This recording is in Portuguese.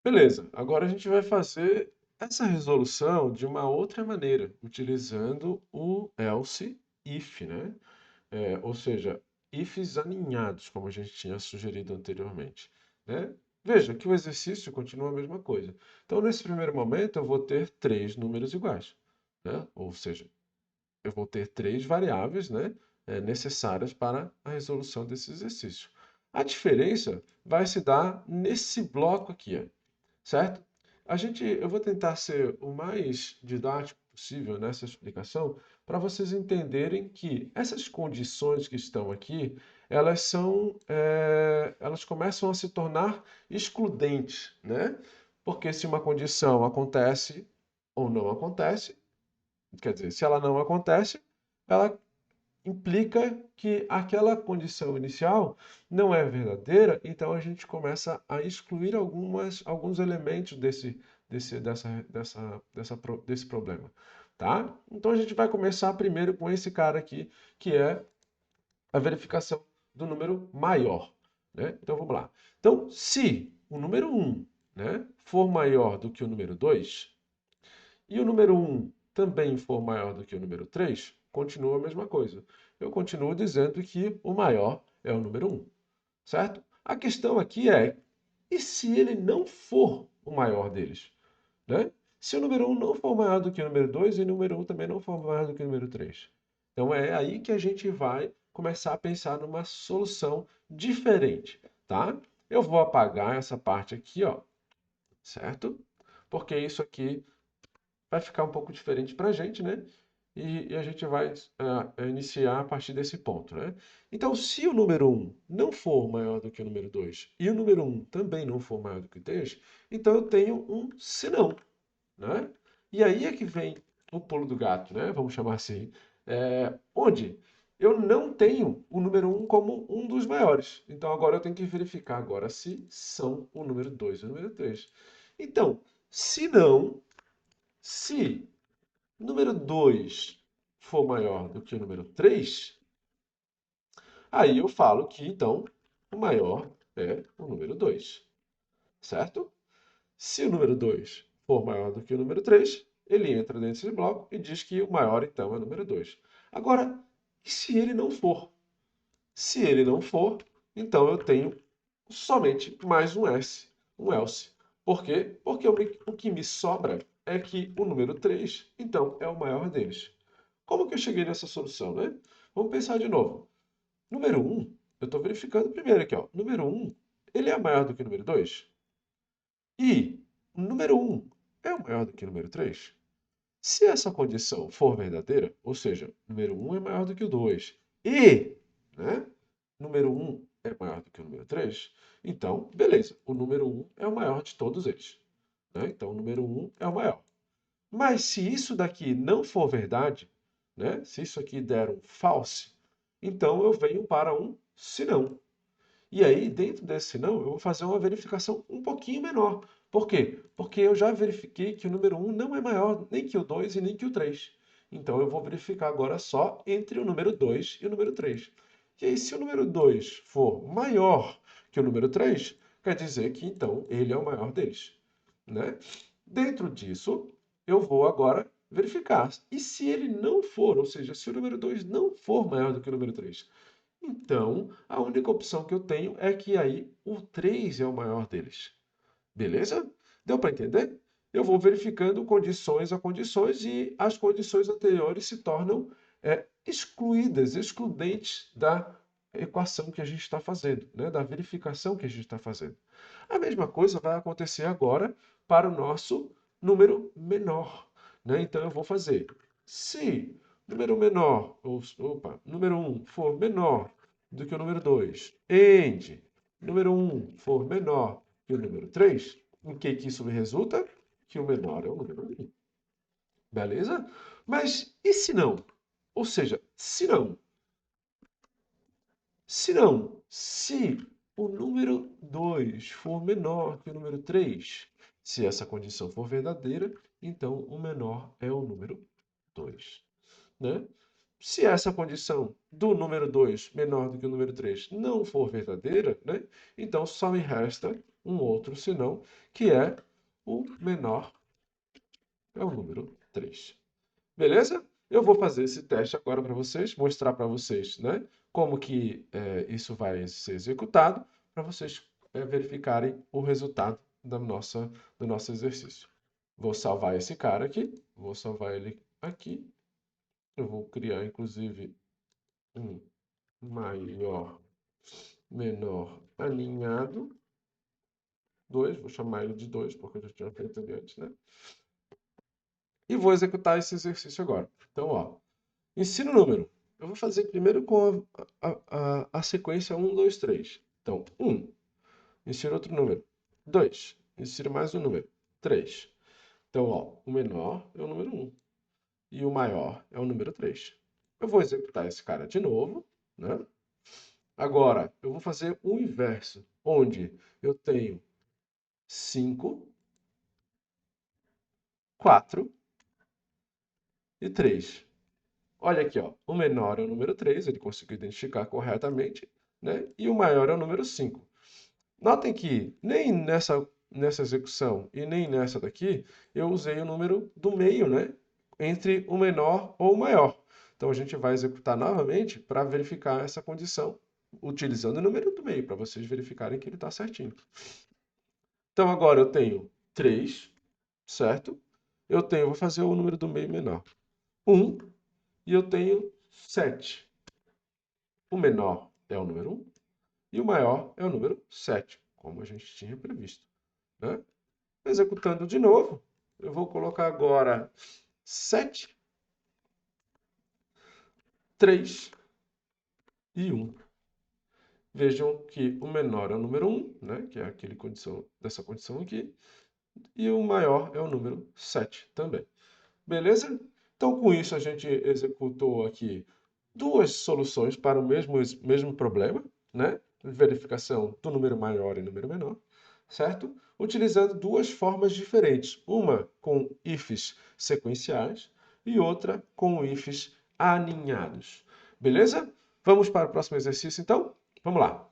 Beleza, agora a gente vai fazer essa resolução de uma outra maneira, utilizando o else if, né? Ou seja, ifs aninhados, como a gente tinha sugerido anteriormente, né? Veja que o exercício continua a mesma coisa. Então, nesse primeiro momento, eu vou ter três números iguais, né? Ou seja, eu vou ter três variáveis, né, necessárias para a resolução desse exercício. A diferença vai se dar nesse bloco aqui, ó, certo? Eu vou tentar ser o mais didático possível nessa explicação para vocês entenderem que essas condições que estão aqui, elas começam a se tornar excludentes, né? Porque se uma condição acontece ou não acontece, quer dizer, se ela não acontece, ela implica que aquela condição inicial não é verdadeira, então a gente começa a excluir alguns elementos desse problema, tá? Então a gente vai começar primeiro com esse cara aqui, que é a verificação do número maior, né? Então vamos lá. Então, se o número um, né, for maior do que o número 2 e o número um também for maior do que o número 3, continua a mesma coisa. Eu continuo dizendo que o maior é o número um, certo? A questão aqui é, e se ele não for o maior deles? Né? Se o número um não for maior do que o número 2 e o número um também não for maior do que o número 3. Então é aí que a gente vai começar a pensar numa solução diferente, tá? Eu vou apagar essa parte aqui, ó, certo? Porque isso aqui vai ficar um pouco diferente para a gente, né? E a gente vai iniciar a partir desse ponto, né? Então, se o número um não for maior do que o número 2 e o número um também não for maior do que o 3, então eu tenho um senão, né? E aí é que vem o pulo do gato, né? Vamos chamar assim. Onde eu não tenho o número um como um dos maiores. Então, agora eu tenho que verificar agora se são o número 2 e o número 3. Então, se não, se o número 2 for maior do que o número 3, aí eu falo que então o maior é o número 2, certo? Se o número 2 for maior do que o número 3, ele entra dentro desse bloco e diz que o maior então é o número 2. Agora, e se ele não for? Se ele não for, então eu tenho somente mais um S, um else. Por quê? Porque o que me sobra é que o número 3, então, é o maior deles. Como que eu cheguei nessa solução, né? Vamos pensar de novo. Número um, eu estou verificando primeiro aqui, ó. Número um, ele é maior do que o número 2. E o número um é maior do que o número 3. Se essa condição for verdadeira, ou seja, número um é maior do que o 2 e, né, número um é maior do que o número 3, então, beleza, o número um é o maior de todos eles. Né? Então, o número um é o maior. Mas se isso daqui não for verdade, né, se isso aqui der um false, então eu venho para um senão. E aí, dentro desse não, eu vou fazer uma verificação um pouquinho menor. Por quê? Porque eu já verifiquei que o número um não é maior nem que o 2 e nem que o 3. Então, eu vou verificar agora só entre o número 2 e o número 3. E aí, se o número 2 for maior que o número 3, quer dizer que então ele é o maior deles. Né? Dentro disso, eu vou agora verificar. E se ele não for, ou seja, se o número 2 não for maior do que o número 3? Então, a única opção que eu tenho é que aí o 3 é o maior deles. Beleza? Deu para entender? Eu vou verificando condições a condições e as condições anteriores se tornam excludentes da equação que a gente está fazendo, né? Da verificação que a gente está fazendo. A mesma coisa vai acontecer agora para o nosso número menor. Né? Então, eu vou fazer. Se número menor, número um for menor do que o número 2, and número um for menor que o número 3, em que isso me resulta? Que o menor é o número 1. Beleza? Mas e se não? Ou seja, se o número 2 for menor que o número 3, se essa condição for verdadeira, então o menor é o número 2. Né? se essa condição do número 2 menor do que o número 3 não for verdadeira, né, então só me resta um outro senão, que é o menor é o número 3. Beleza? Eu vou fazer esse teste agora para vocês, mostrar para vocês, né, como que isso vai ser executado, para vocês verificarem o resultado do nosso exercício. Vou salvar esse cara aqui, vou salvar ele aqui. Eu vou criar, inclusive, um maior, menor, alinhado. 2, vou chamar ele de 2, porque eu já tinha feito ele antes, né? E vou executar esse exercício agora. Então, ó, ensino número. Eu vou fazer primeiro com a sequência 1, 2, 3. Então, 1, insiro outro número. 2, insiro mais um número. 3. Então, ó, o menor é o número 1 e o maior é o número 3. Eu vou executar esse cara de novo, né? Agora, eu vou fazer o inverso, onde eu tenho 5, 4 e 3. Olha aqui, ó, o menor é o número 3, ele conseguiu identificar corretamente, né? E o maior é o número 5. Notem que nem nessa execução e nem nessa daqui, eu usei o número do meio, né? Entre o menor ou o maior. Então, a gente vai executar novamente para verificar essa condição, utilizando o número do meio, para vocês verificarem que ele está certinho. Então, agora eu tenho 3, certo? Vou fazer o número do meio menor. 1, e eu tenho 7. O menor é o número 1 e o maior é o número 7, como a gente tinha previsto, né? Executando de novo, eu vou colocar agora 7, 3 e 1. Vejam que o menor é o número 1, né? Que é aquele dessa condição aqui, e o maior é o número 7 também. Beleza? Então, com isso, a gente executou aqui duas soluções para o mesmo problema, né? Verificação do número maior e número menor, certo? Utilizando duas formas diferentes. Uma com ifs sequenciais e outra com ifs aninhados. Beleza? Vamos para o próximo exercício, então? Vamos lá.